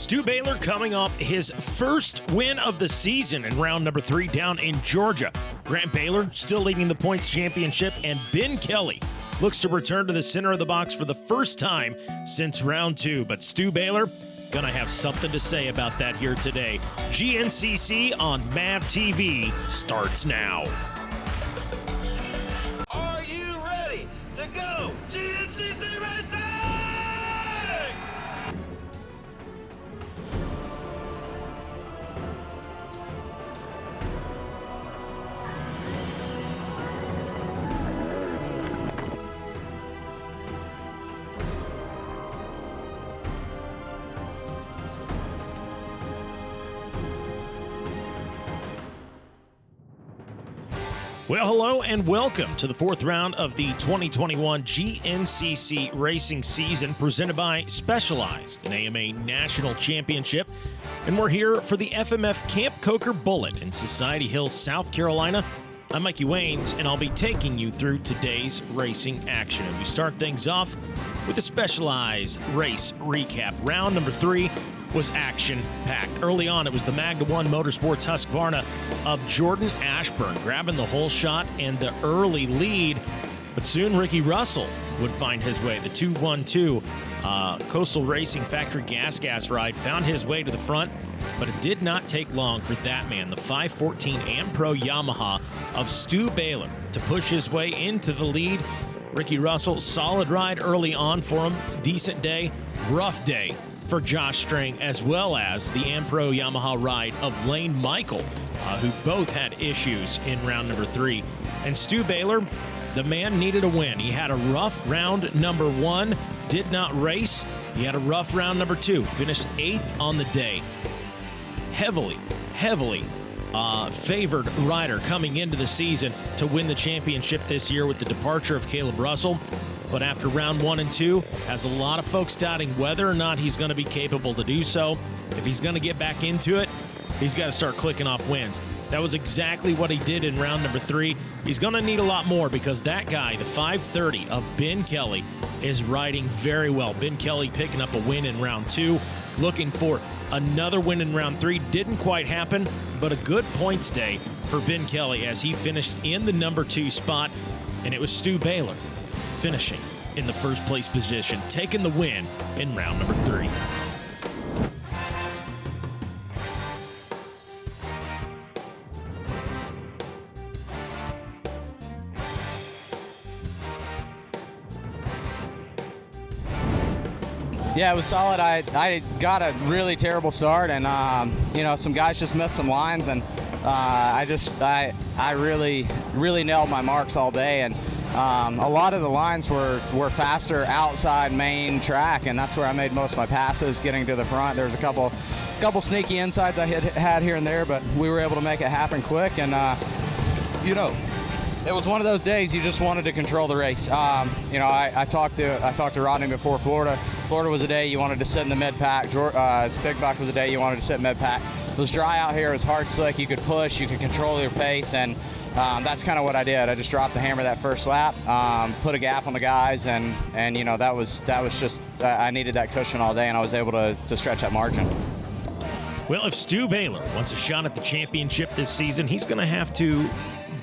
Stu Baylor coming off his first win of the season in round number 3 down in Georgia. Grant Baylor still leading the points championship, and Ben Kelly looks to return to the center of the box for the first time since round 2. But Stu Baylor gonna have something to say about that here today. GNCC on MAVTV starts now. Are you ready to go GNCC Racing? Well, hello and welcome to the 4th round of the 2021 GNCC racing season presented by Specialized, an AMA National Championship. And we're here for the FMF Camp Coker Bullet in Society Hill, South Carolina. I'm Mikey Waynes, and I'll be taking you through today's racing action. And we start things off with a Specialized race recap. Round number 3 was action-packed. Early on, it was the Magna 1 Motorsports Husqvarna of Jordan Ashburn grabbing the whole shot and the early lead, but soon Ricky Russell would find his way. The 212 Coastal Racing Factory Gas ride found his way to the front, but it did not take long for that man, the 514 Am-Pro Yamaha of Stu Baylor, to push his way into the lead. Ricky Russell, solid ride early on for him, decent day, rough day for Josh Strang, as well as the Am-Pro Yamaha ride of Lane Michael, who both had issues in round number 3. And Stu Baylor, the man needed a win. He had a rough round number 1, did not race. He had a rough round number 2, finished 8th on the day. Heavily favored rider coming into the season to win the championship this year with the departure of Caleb Russell. But after round 1 and 2, has a lot of folks doubting whether or not he's going to be capable to do so. If he's going to get back into it, he's got to start clicking off wins. That was exactly what he did in round number 3. He's going to need a lot more because that guy, the 530 of Ben Kelly, is riding very well. Ben Kelly picking up a win in round 2, looking for another win in round 3. Didn't quite happen, but a good points day for Ben Kelly as he finished in the number 2 spot, and it was Stu Baylor finishing in the first place position, taking the win in round number 3. Yeah, it was solid. I got a really terrible start, and some guys just missed some lines, and I really nailed my marks all day, and a lot of the lines were faster outside main track, and that's where I made most of my passes getting to the front. There was a couple sneaky insides I had here and there, but we were able to make it happen quick, and it was one of those days you just wanted to control the race. I talked to Rodney before Florida. Florida was a day you wanted to sit in the mid pack. Big Buck was a day you wanted to sit in mid pack. It was dry out here. It was hard slick. You could push. You could control your pace, and that's kind of what I did. I just dropped the hammer that first lap, put a gap on the guys, and that was just I needed that cushion all day, and I was able to stretch that margin. Well, if Stu Baylor wants a shot at the championship this season, he's going to have to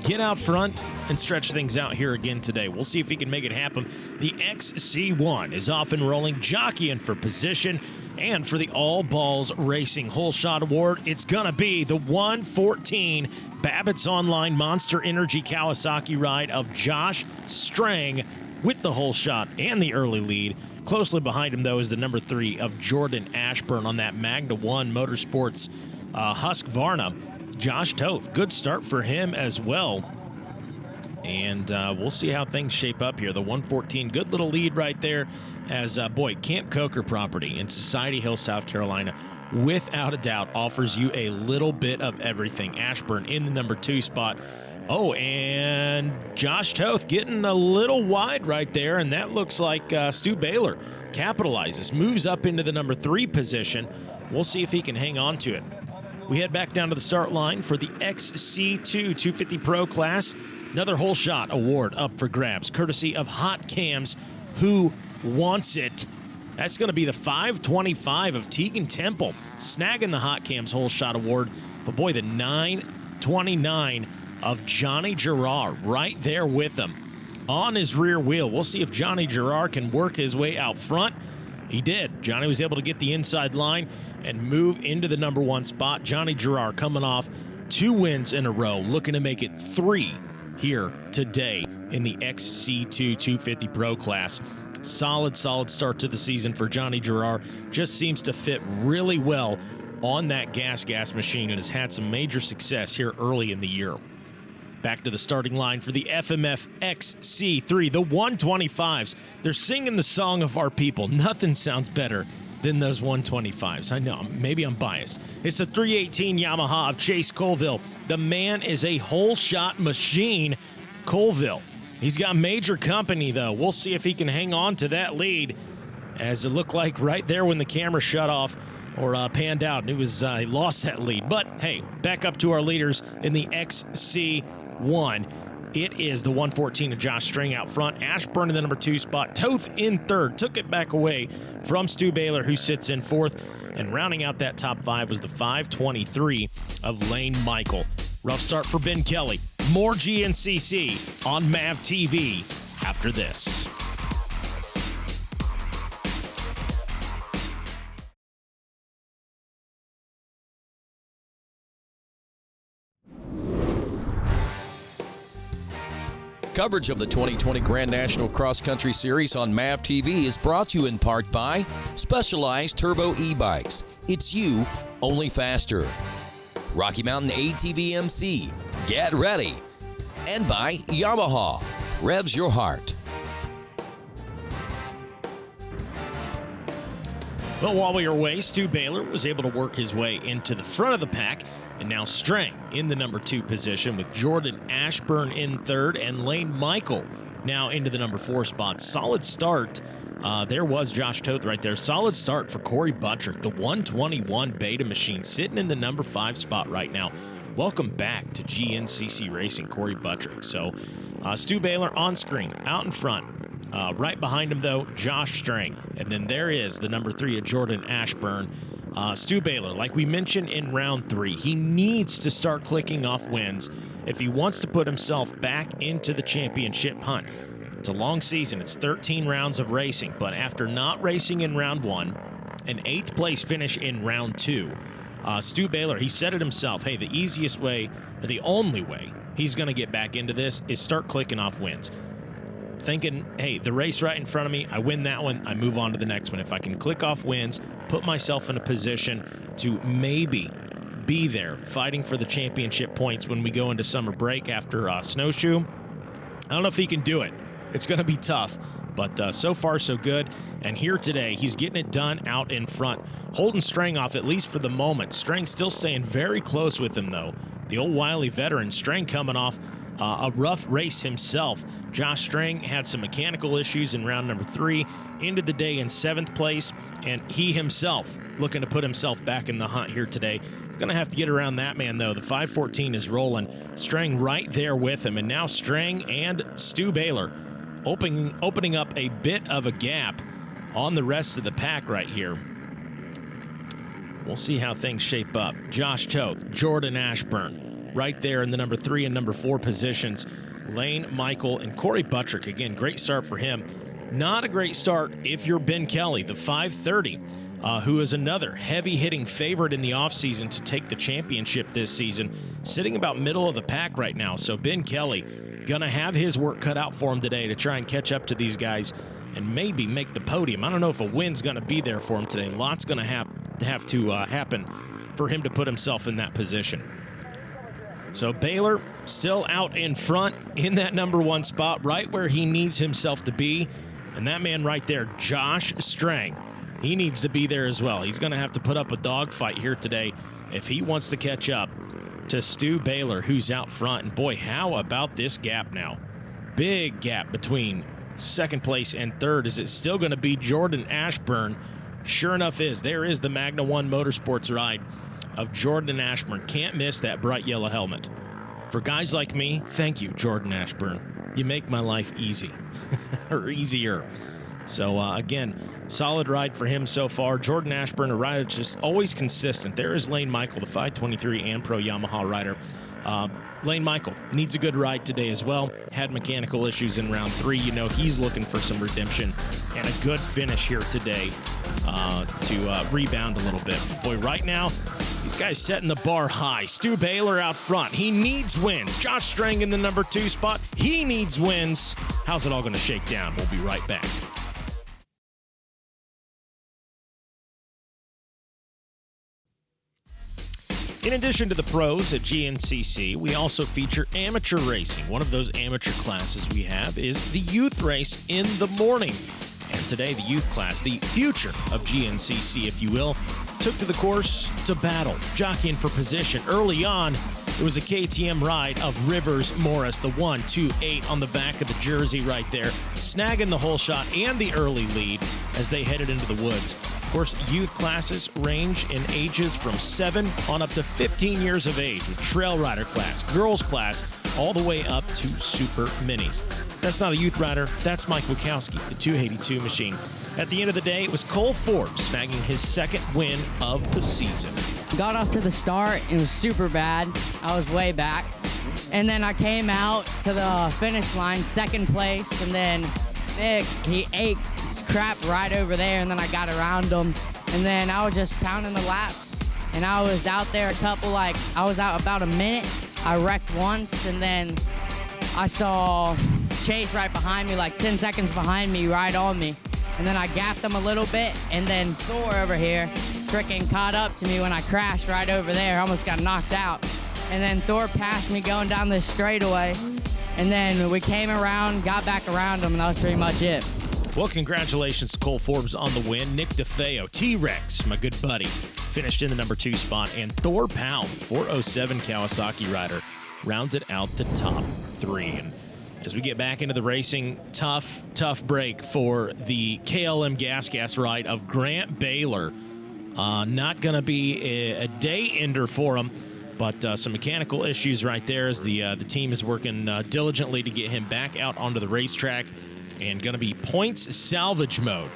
get out front and stretch things out here again today. We'll see if he can make it happen. The XC1 is off and rolling, jockeying for position, and for the All Balls Racing Whole Shot Award, it's going to be the 114 Babbitt's Online Monster Energy Kawasaki ride of Josh Strang with the whole shot and the early lead. Closely behind him, though, is the number 3 of Jordan Ashburn on that Magna 1 Motorsports Husqvarna. Josh Toth, good start for him as well. And we'll see how things shape up here. The 114, good little lead right there as, Camp Coker property in Society Hill, South Carolina, without a doubt, offers you a little bit of everything. Ashburn in the number 2 spot. Oh, and Josh Toth getting a little wide right there, and that looks like Stu Baylor capitalizes, moves up into the number 3 position. We'll see if he can hang on to it. We head back down to the start line for the XC2 250 Pro class. Another whole shot award up for grabs, courtesy of Hot Cams, who wants it That's going to be the 525 of Tegan Temple, snagging the Hot Cams Hole Shot Award. But boy, the 929 of Johnny Gerard right there with him on his rear wheel. We'll see if Johnny Gerard can work his way out front. He did. Johnny was able to get the inside line and move into the number 1 spot. Johnny Gerard coming off 2 wins in a row, looking to make it 3 here today in the XC2 250 Pro class. Solid start to the season for Johnny Gerard. Just seems to fit really well on that gas machine and has had some major success here early in the year. Back to the starting line for the FMF XC3, the 125s. They're singing the song of our people. Nothing sounds better than those 125s. I know, maybe I'm biased. It's the 318 Yamaha of Chase Colville. The man is a whole shot machine, Colville. He's got major company, though. We'll see if he can hang on to that lead, as it looked like right there when the camera shut off or panned out. It was he lost that lead. But, hey, back up to our leaders in the XC1. It is the 114 of Josh String out front. Ashburn in the number 2 spot. Toth in third. Took it back away from Stu Baylor, who sits in 4th. And rounding out that top 5 was the 523 of Lane Michael. Rough start for Ben Kelly. More GNCC on MAVTV after this. Coverage of the 2020 Grand National Cross Country Series on MAVTV is brought to you in part by Specialized Turbo E-Bikes. It's you, only faster. Rocky Mountain ATV MC. Get ready. And by Yamaha. Revs your heart. Well, while we were away, Stu Baylor was able to work his way into the front of the pack. And now Strang in the number 2 position with Jordan Ashburn in 3rd and Lane Michael now into the number 4 spot. Solid start. There was Josh Toth right there. Solid start for Corey Buttrick, the 121 Beta machine, sitting in the number 5 spot right now. Welcome back to GNCC Racing, Corey Buttrick. So Stu Baylor on screen, out in front. Right behind him, though, Josh Strang. And then there is the number 3 of Jordan Ashburn. Stu Baylor, like we mentioned in round 3, he needs to start clicking off wins if he wants to put himself back into the championship hunt. It's a long season. It's 13 rounds of racing, but after not racing in round 1, an 8th place finish in round 2, Stu Baylor, he said it himself, hey, the easiest way, or the only way he's going to get back into this is start clicking off wins. Thinking, hey, the race right in front of me, I win that one, I move on to the next one. If I can click off wins, put myself in a position to maybe be there fighting for the championship points when we go into summer break after Snowshoe, I don't know if he can do it. It's going to be tough, but so far so good. And here today, he's getting it done out in front, holding Strang off at least for the moment. Strang still staying very close with him, though. The old wily veteran, Strang coming off a rough race himself. Josh Strang had some mechanical issues in round number 3, ended the day in 7th place, and he himself looking to put himself back in the hunt here today. He's going to have to get around that man, though. The 514 is rolling. Strang right there with him, and now Strang and Stu Baylor opening up a bit of a gap on the rest of the pack right here. We'll see how things shape up. Josh Toth, Jordan Ashburn, right there in the number 3 and number 4 positions. Lane Michael and Corey Buttrick, again, great start for him. Not a great start if you're Ben Kelly, the 530, who is another heavy-hitting favorite in the offseason to take the championship this season, sitting about middle of the pack right now. So Ben Kelly going to have his work cut out for him today to try and catch up to these guys and maybe make the podium. I don't know if a win's going to be there for him today. Lots going to have to happen for him to put himself in that position. So Baylor still out in front in that number 1 spot, right where he needs himself to be. And that man right there, Josh Strang, he needs to be there as well. He's going to have to put up a dogfight here today if he wants to catch up to Stu Baylor, who's out front. And boy, how about this gap now? Big gap between 2nd place and 3rd. Is it still going to be Jordan Ashburn? Sure enough there is the Magna 1 Motorsports ride of Jordan Ashburn. Can't miss that bright yellow helmet. For guys like me, thank you, Jordan Ashburn. You make my life easy, or easier. So, again, solid ride for him so far. Jordan Ashburn, a rider just always consistent. There is Lane Michael, the 523 and Pro Yamaha rider. Lane Michael needs a good ride today as well. Had mechanical issues in round 3. You know he's looking for some redemption and a good finish here today to rebound a little bit. Boy, right now, these guys setting the bar high. Stu Baylor out front. He needs wins. Josh Strang in the number 2 spot. He needs wins. How's it all going to shake down? We'll be right back. In addition to the pros at GNCC, we also feature amateur racing. One of those amateur classes we have is the youth race in the morning. And today, the youth class, the future of GNCC, if you will, took to the course to battle, jockeying for position. Early on, it was a KTM ride of Rivers Morris, the 1-2-8 on the back of the jersey right there, snagging the hole shot and the early lead as they headed into the woods. Of course, youth classes range in ages from 7 on up to 15 years of age, with trail rider class, girls class, all the way up to super minis. That's not a youth rider, that's Mike Wachowski, the 282 machine. At the end of the day, it was Cole Forbes snagging his second win of the season. Got off to the start, it was super bad. I was way back. And then I came out to the finish line, second place, and then Nick, he ate crap right over there, and then I got around him. And then I was just pounding the laps, and I was out there I was out about a minute. I wrecked once, and then I saw Chase right behind me, like 10 seconds behind me, right on me. And then I gapped him a little bit, and then Thor over here freaking caught up to me when I crashed right over there. I almost got knocked out. And then Thor passed me going down this straightaway. And then we came around, got back around him, and that was pretty much it. Well, congratulations to Cole Forbes on the win. Nick DeFeo, T-Rex, my good buddy, finished in the number 2 spot. And Thor Powell, 407 Kawasaki rider, rounded out the top 3. And as we get back into the racing, tough break for the KLM Gas ride of Grant Baylor. Not going to be a day ender for him, but some mechanical issues right there as the team is working diligently to get him back out onto the racetrack, and going to be points salvage mode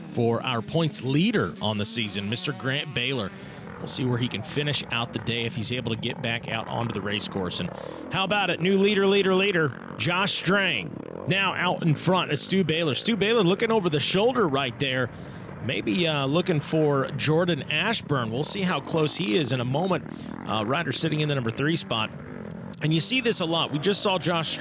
for our points leader on the season, Mr. Grant Baylor. We'll see where he can finish out the day if he's able to get back out onto the race course. And how about it? New leader, Josh Strang. Now out in front is Stu Baylor. Stu Baylor looking over the shoulder right there. Maybe looking for Jordan Ashburn. We'll see how close he is in a moment. Rider sitting in the number 3 spot. And you see this a lot. We just saw Josh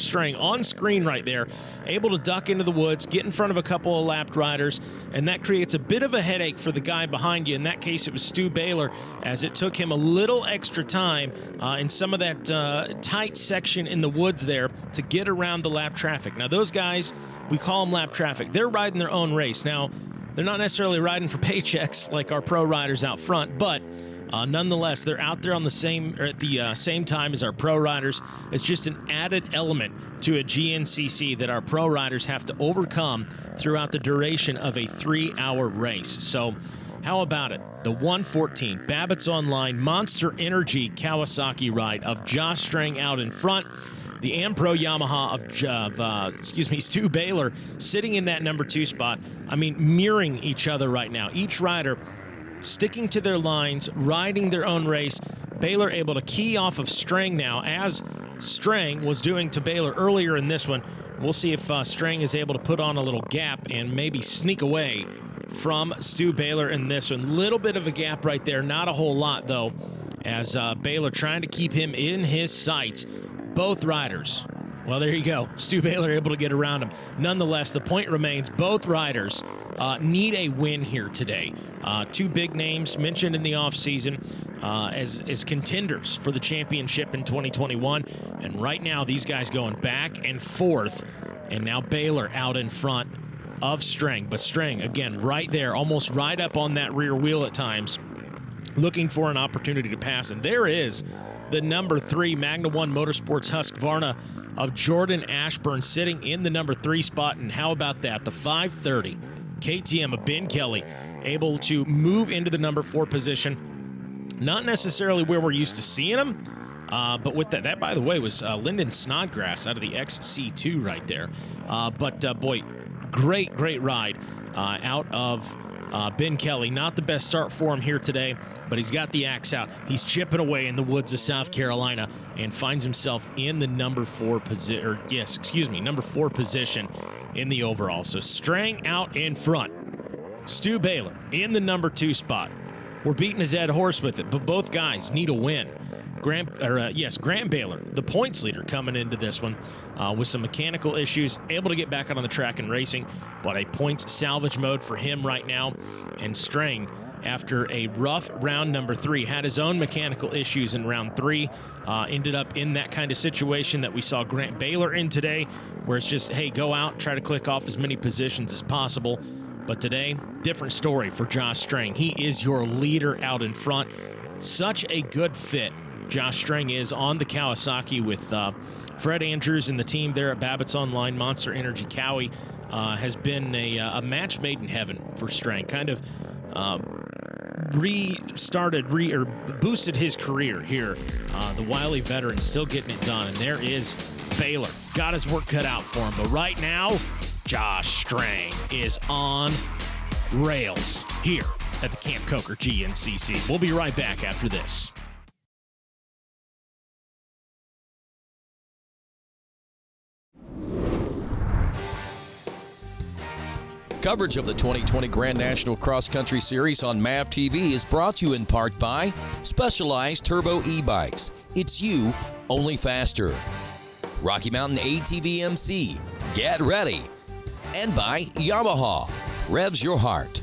Strang on screen right there, able to duck into the woods, get in front of a couple of lapped riders, and that creates a bit of a headache for the guy behind you. In that case, it was Stu Baylor, as it took him a little extra time in some of that tight section in the woods there to get around the lap traffic. Now, those guys, we call them lap traffic. They're riding their own race. Now, they're not necessarily riding for paychecks like our pro riders out front, but nonetheless, they're out there on the same time as our pro riders. It's just an added element to a GNCC that our pro riders have to overcome throughout the duration of a 3-hour race. So how about it? The 114 Babbitt's Online Monster Energy Kawasaki ride of Josh Strang out in front. The Ampro Yamaha of Stu Baylor sitting in that number 2 spot. I mean, mirroring each other right now. Each rider sticking to their lines, riding their own race. Baylor able to key off of Strang now, as Strang was doing to Baylor earlier in this one. We'll see if Strang is able to put on a little gap and maybe sneak away from Stu Baylor in this one. Little bit of a gap right there, not a whole lot though, as Baylor trying to keep him in his sights. Both riders, well, there you go. Stu Baylor able to get around him. Nonetheless, the point remains both riders need a win here today. 2 big names mentioned in the offseason as contenders for the championship in 2021. And right now, these guys going back and forth. And now Baylor out in front of Strang. But Strang, again, right there, almost right up on that rear wheel at times, looking for an opportunity to pass. And there is the number 3 Magna 1 Motorsports Husqvarna of Jordan Ashburn sitting in the number 3 spot. And how about that? The 530 KTM of Ben Kelly able to move into the number 4 position. Not necessarily where we're used to seeing him, but with that by the way, was Lyndon Snodgrass out of the XC2 right there. Boy, great ride out of Ben Kelly. Not the best start for him here today, but he's got the axe out. He's chipping away in the woods of South Carolina and finds himself in the number 4 position, number 4 position in the overall. So Strang out in front. Stu Baylor in the number 2 spot. We're beating a dead horse with it, but both guys need a win. Grant Baylor, the points leader coming into this one with some mechanical issues, able to get back out on the track and racing, but a points salvage mode for him right now. And Strang, after a rough round number 3, had his own mechanical issues in round 3, ended up in that kind of situation that we saw Grant Baylor in today, where it's just, hey, go out, try to click off as many positions as possible. But today, different story for Josh Strang. He is your leader out in front. Such a good fit Josh Strang is on the Kawasaki with Fred Andrews and the team there at Babbitt's Online. Monster Energy Cowie has been a match made in heaven for Strang. Kind of boosted his career here. The wily veteran still getting it done. And there is Baylor. Got his work cut out for him. But right now, Josh Strang is on rails here at the Camp Coker GNCC. We'll be right back after this. Coverage of the 2020 Grand National Cross Country Series on MAVTV is brought to you in part by Specialized Turbo E-Bikes. It's you, only faster. Rocky Mountain ATV MC, get ready. And by Yamaha, revs your heart.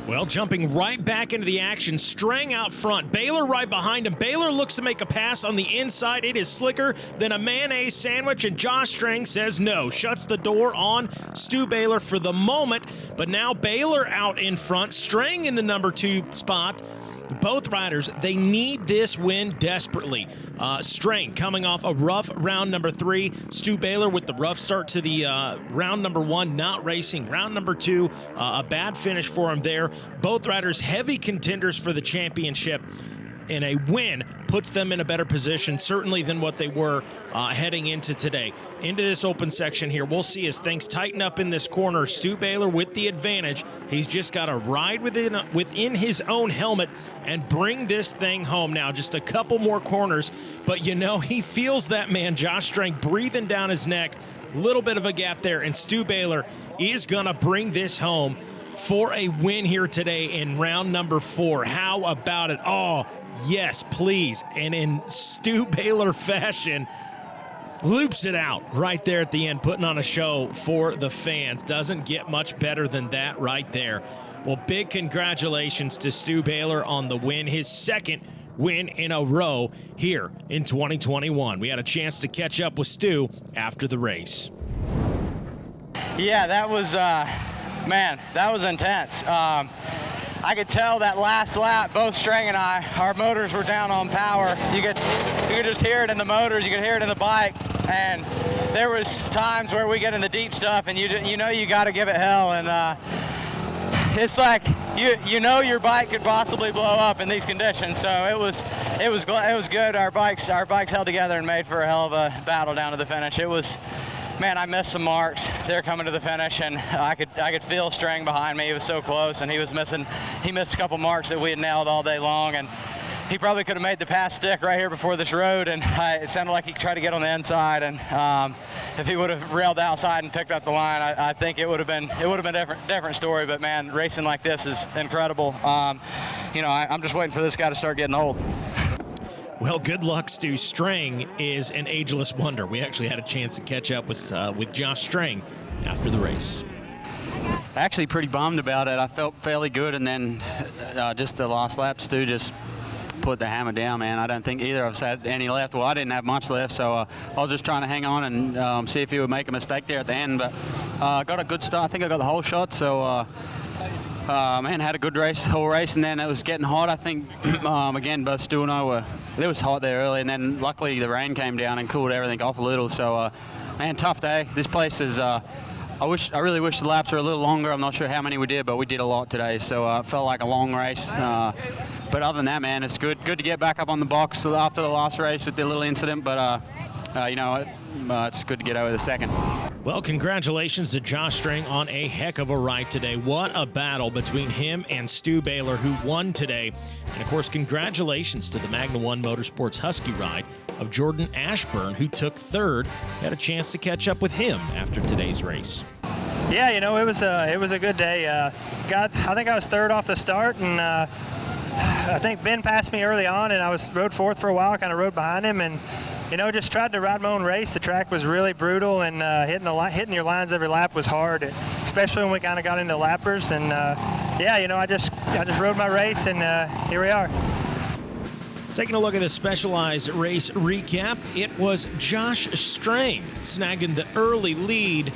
Well, jumping right back into the action, Strang out front, Baylor right behind him. Baylor looks to make a pass on the inside. It is slicker than a mayonnaise sandwich, and Josh Strang says no. Shuts the door on Stu Baylor for the moment, but now Baylor out in front, Strang in the number 2 spot. Both riders, they need this win desperately. Strang coming off a rough round number 3. Stu Baylor with the rough start to the round number 1, not racing. Round number 2, a bad finish for him there. Both riders heavy contenders for the championship. And a win puts them in a better position, certainly than what they were heading into today. Into this open section here, we'll see as things tighten up in this corner. Stu Baylor with the advantage. He's just got to ride within his own helmet and bring this thing home. Now, just a couple more corners, but you know, he feels that man, Josh Strang, breathing down his neck. Little bit of a gap there, and Stu Baylor is going to bring this home for a win here today in round number 4. How about it? Oh, yes, please. And in Stu Baylor fashion, loops it out right there at the end, putting on a show for the fans. Doesn't get much better than that right there. Well, big congratulations to Stu Baylor on the win, his second win in a row here in 2021. We had a chance to catch up with Stu after the race. Yeah, that was, man, that was intense. I could tell that last lap, both Strang and I, our motors were down on power. You could just hear it in the motors, you could hear it in the bike, and there was times where we get in the deep stuff, and you know you got to give it hell, and it's like you know your bike could possibly blow up in these conditions. So it was good. Our bikes held together and made for a hell of a battle down to the finish. It was. Man, I missed some marks. They're coming to the finish, and I could feel Strang behind me. He was so close, and he missed a couple marks that we had nailed all day long, and he probably could have made the pass stick right here before this road, and it sounded like he tried to get on the inside, and if he would have railed outside and picked up the line, I think it would have been a different story. But man, racing like this is incredible. I'm just waiting for this guy to start getting old. Well, good luck, Stu. Strang is an ageless wonder. We actually had a chance to catch up with Josh Strang after the race. Actually pretty bummed about it. I felt fairly good, and then just the last lap, Stu just put the hammer down, man. I don't think either of us had any left. Well, I didn't have much left, so I was just trying to hang on and see if he would make a mistake there at the end. But got a good start. I think I got the whole shot, so man, had a good race, whole race, and then it was getting hot. I think, again, both Stu and I it was hot there early, and then luckily the rain came down and cooled everything off a little. So, man, tough day. This place is, I really wish the laps were a little longer. I'm not sure how many we did, but we did a lot today. So it felt like a long race. but other than that, man, it's good to get back up on the box after the last race with the little incident. But it's good to get over the second. Well, congratulations to Josh Strang on a heck of a ride today. What a battle between him and Stu Baylor, who won today. And, of course, congratulations to the Magna One Motorsports Husky ride of Jordan Ashburn, who took third. Had a chance to catch up with him after today's race. Yeah, it was a good day. I think I was third off the start, and I think Ben passed me early on, and I rode fourth for a while, kind of rode behind him, and just tried to ride my own race. The track was really brutal, and hitting your lines every lap was hard, especially when we kind of got into lappers. And I just rode my race, and here we are. Taking a look at the Specialized race recap, it was Josh Strang snagging the early lead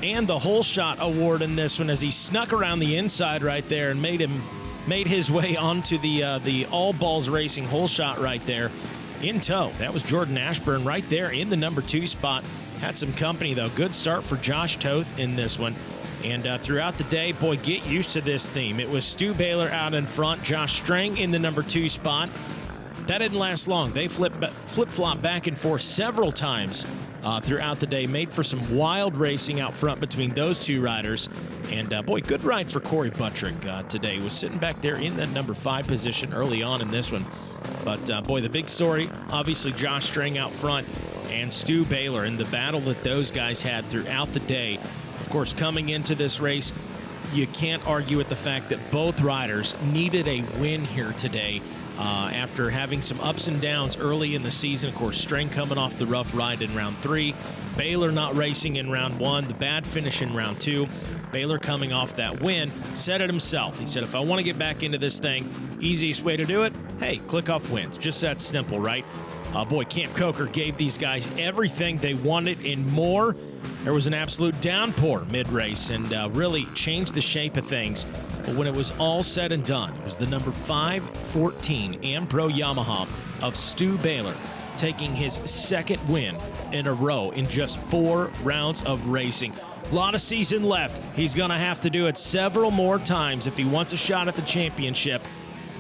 and the hole shot award in this one as he snuck around the inside right there and made his way onto the All Balls Racing hole shot right there in tow. That was Jordan Ashburn right there in the number 2 spot. Had some company, though. Good start for Josh Toth in this one. And throughout the day, boy, get used to this theme. It was Stu Baylor out in front, Josh Strang in the number 2 spot. That didn't last long. They flip-flop back and forth several times throughout the day. Made for some wild racing out front between those two riders. And, boy, good ride for Corey Buttrick today. Was sitting back there in that number 5 position early on in this one. But, boy, the big story, obviously Josh Strang out front and Stu Baylor and the battle that those guys had throughout the day. Of course, coming into this race, you can't argue with the fact that both riders needed a win here today after having some ups and downs early in the season. Of course, Strang coming off the rough ride in round 3, Baylor not racing in round 1, the bad finish in round 2. Baylor coming off that win, said it himself. He said, if I want to get back into this thing, easiest way to do it, hey, click off wins. Just that simple, right? Boy, Camp Coker gave these guys everything they wanted and more. There was an absolute downpour mid-race and really changed the shape of things. But when it was all said and done, it was the number 514 Am-Pro Yamaha of Stu Baylor taking his second win in a row in just 4 rounds of racing. A lot of season left. He's going to have to do it several more times if he wants a shot at the championship.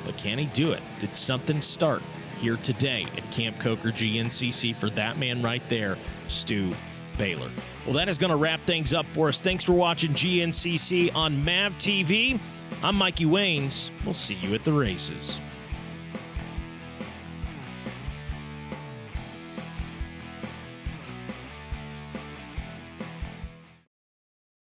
But can he do it? Did something start here today at Camp Coker GNCC for that man right there, Stu Baylor? Well, that is going to wrap things up for us. Thanks for watching GNCC on MAVTV. I'm Mikey Waynes. We'll see you at the races.